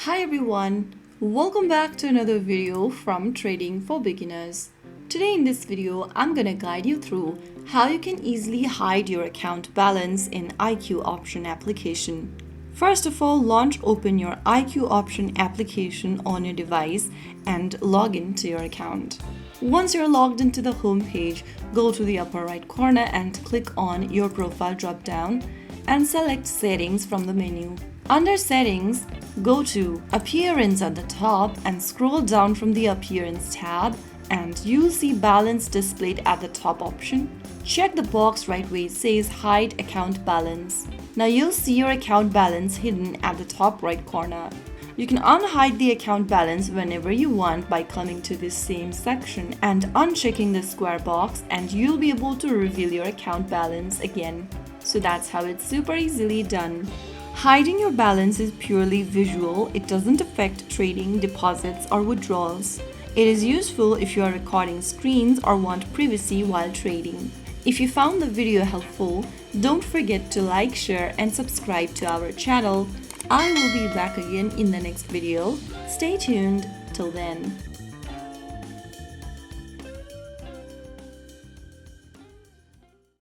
Hi everyone, welcome back to another video from Trading for Beginners. Today in this video, I'm gonna guide you through how you can easily hide your account balance in IQ Option application. First of all, open your IQ Option application on your device and log into your account. Once you're logged into the home page, go to the upper right corner and click on your profile drop-down and select Settings from the menu. Under Settings, go to Appearance at the top and scroll down from the Appearance tab and you'll see Balance displayed at the top option. Check the box right where it says Hide Account Balance. Now you'll see your account balance hidden at the top right corner. You can unhide the account balance whenever you want by coming to this same section and unchecking the square box, and you'll be able to reveal your account balance again. So that's how it's super easily done. Hiding your balance is purely visual. It doesn't affect trading, deposits, or withdrawals. It is useful if you are recording screens or want privacy while trading. If you found the video helpful, don't forget to like, share, and subscribe to our channel. I will be back again in the next video. Stay tuned. Till then.